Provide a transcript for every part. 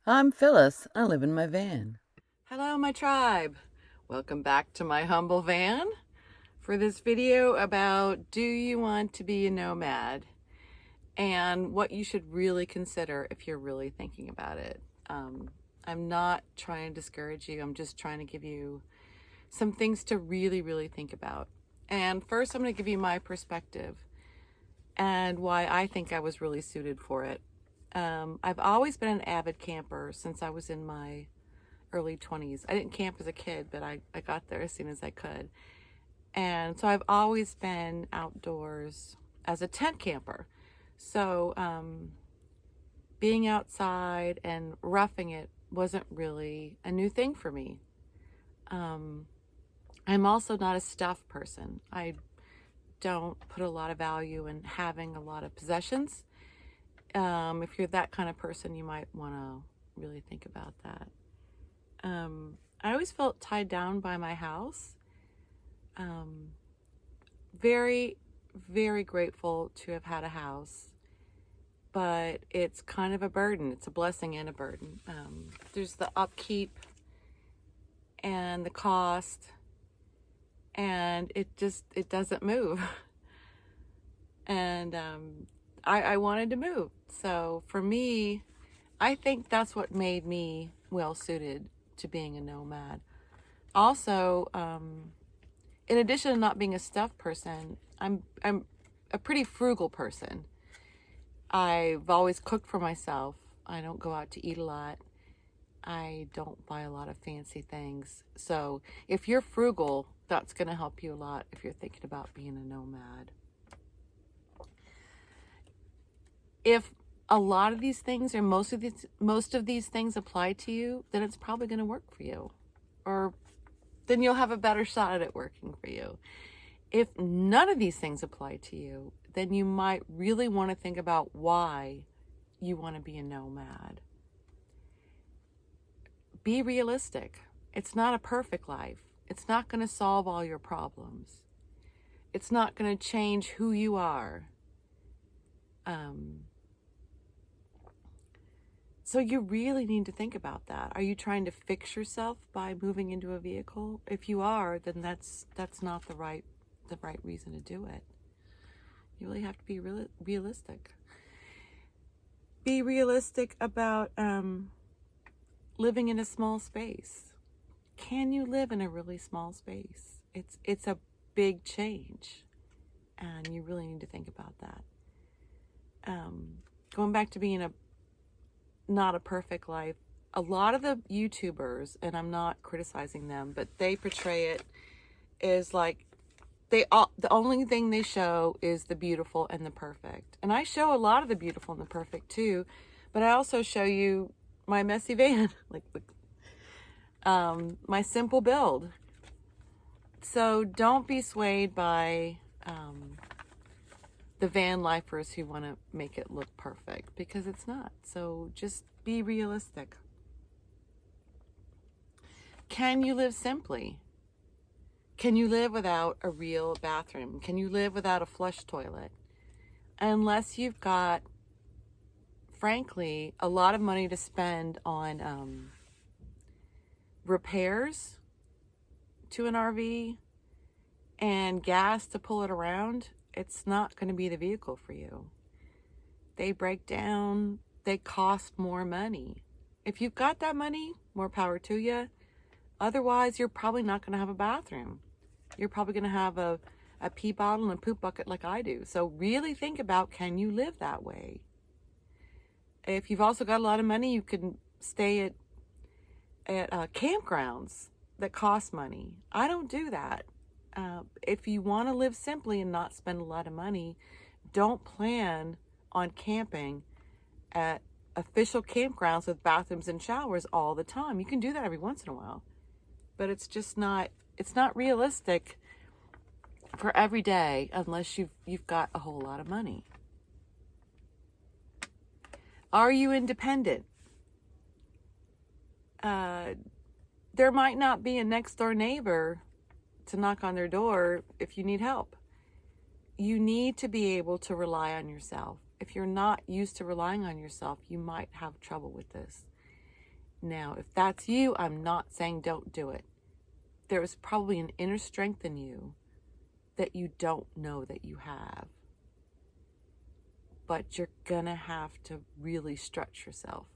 I'm Phyllis. I live in my van. Hello, my tribe. Welcome back to my humble van for this video about do you want to be a nomad and what you should really consider if you're really thinking about it. I'm not trying to discourage you. I'm just trying to give you some things to really think about. And first, I'm going to give you my perspective and why I think I was really suited for it. I've always been an avid camper since I was in my early 20s. I didn't camp as a kid, but I got there as soon as I could. And so I've always been outdoors as a tent camper. So being outside and roughing it wasn't really a new thing for me. I'm also not a stuff person. I don't put a lot of value in having a lot of possessions. If you're that kind of person, you might want to really think about that. I always felt tied down by my house. Very, very grateful to have had a house, but it's kind of a burden. It's a blessing and a burden. There's the upkeep and the cost, and it doesn't move. And I wanted to move. So for me, I think that's what made me well suited to being a nomad. Also, in addition to not being a stuff person, I'm a pretty frugal person. I've always cooked for myself. I don't go out to eat a lot. I don't buy a lot of fancy things. So if you're frugal, that's going to help you a lot if you're thinking about being a nomad. If a lot of these things or most of these things apply to you, then it's probably going to work for you, or then you'll have a better shot at it working for you. If none of these things apply to you, then you might really want to think about why you want to be a nomad. Be realistic. It's not a perfect life. It's not going to solve all your problems. It's not going to change who you are. So you really need to think about that. Are you trying to fix yourself by moving into a vehicle? If you are, then that's not the right reason to do it. You really have to be realistic. Be realistic about living in a small space. Can you live in a really small space? It's a big change, and you really need to think about that. Going back to being not a perfect life, a lot of the YouTubers, and I'm not criticizing them, but they portray it as like the only thing they show is the beautiful and the perfect. And I show a lot of the beautiful and the perfect too, but I also show you my messy van, like my simple build. So don't be swayed by the van lifers who want to make it look perfect, because it's not. So just be realistic. Can you live simply? Can you live without a real bathroom? Can you live without a flush toilet? Unless you've got, frankly, a lot of money to spend on repairs to an RV and gas to pull it around, it's not going to be the vehicle for you. They break down, they cost more money. If you've got that money, more power to you. Otherwise, you're probably not going to have a bathroom. You're probably going to have a pee bottle and a poop bucket like I do. So really think about, can you live that way? If you've also got a lot of money, you can stay at campgrounds that cost money. I don't do that. If you want to live simply and not spend a lot of money, don't plan on camping at official campgrounds with bathrooms and showers all the time. You can do that every once in a while, but it's not realistic for every day unless you've got a whole lot of money. Are you independent? There might not be a next door neighbor to knock on their door if you need help. You need to be able to rely on yourself. If you're not used to relying on yourself, you might have trouble with this. Now, if that's you, I'm not saying don't do it. There is probably an inner strength in you that you don't know that you have. But you're gonna have to really stretch yourself.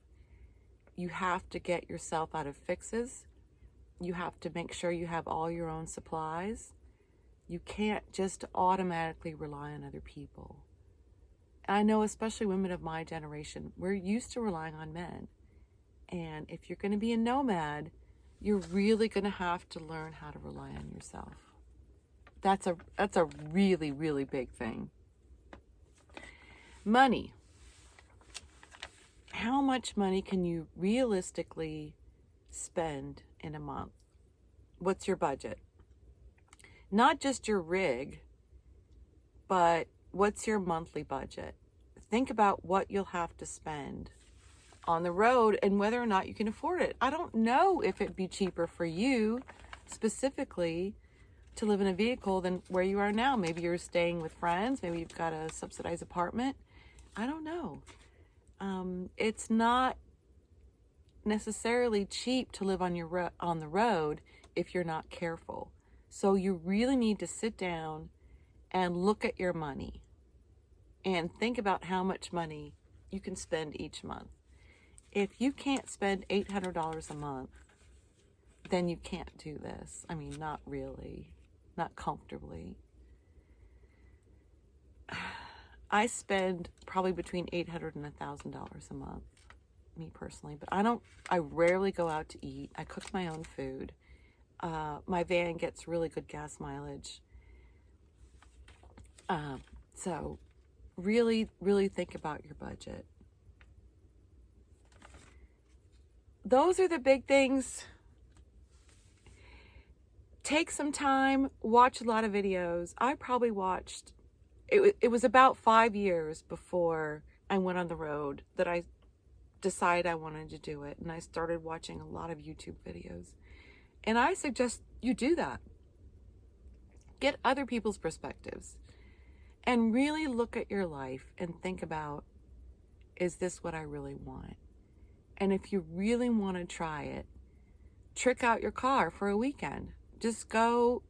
You have to get yourself out of fixes. You have to make sure you have all your own supplies. You can't just automatically rely on other people. And I know, especially women of my generation, we're used to relying on men. And if you're going to be a nomad, you're really going to have to learn how to rely on yourself. That's a really, really big thing. Money. How much money can you realistically spend in a month? What's your budget? Not just your rig, but what's your monthly budget? Think about what you'll have to spend on the road and whether or not you can afford it. I don't know if it'd be cheaper for you specifically to live in a vehicle than where you are now. Maybe you're staying with friends. Maybe you've got a subsidized apartment. I don't know. It's not necessarily cheap to live on on the road if you're not careful. So you really need to sit down and look at your money and think about how much money you can spend each month. If you can't spend $800 a month, then you can't do this. I mean, not really, not comfortably. I spend probably between $800 and $1,000 a month, me personally, but I rarely go out to eat. I cook my own food. My van gets really good gas mileage. So really, really think about your budget. Those are the big things. Take some time, watch a lot of videos. I probably watched, it was about 5 years before I went on the road that I decided I wanted to do it. And I started watching a lot of YouTube videos. And I suggest you do that. Get other people's perspectives and really look at your life and think about, is this what I really want? And if you really want to try it, trick out your car for a weekend. Just go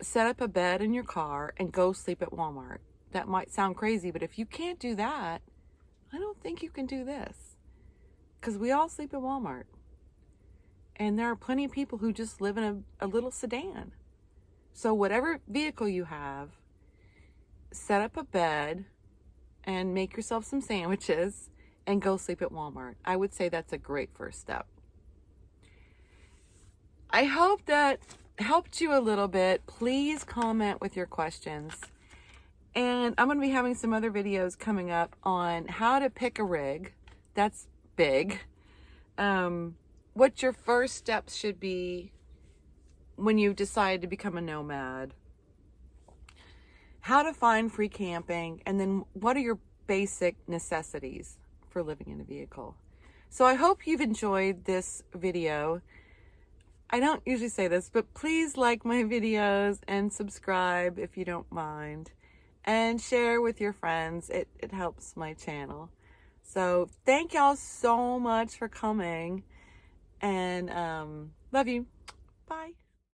set up a bed in your car and go sleep at Walmart. That might sound crazy, but if you can't do that, I don't think you can do this. Because we all sleep at Walmart. And there are plenty of people who just live in a little sedan. So whatever vehicle you have, set up a bed and make yourself some sandwiches and go sleep at Walmart. I would say that's a great first step. I hope that helped you a little bit. Please comment with your questions. And I'm going to be having some other videos coming up on how to pick a rig. That's big. What your first steps should be when you decide to become a nomad. How to find free camping. And then what are your basic necessities for living in a vehicle. So I hope you've enjoyed this video. I don't usually say this, but please like my videos and subscribe if you don't mind. And share with your friends. It helps my channel. So thank y'all so much for coming. And love you. Bye.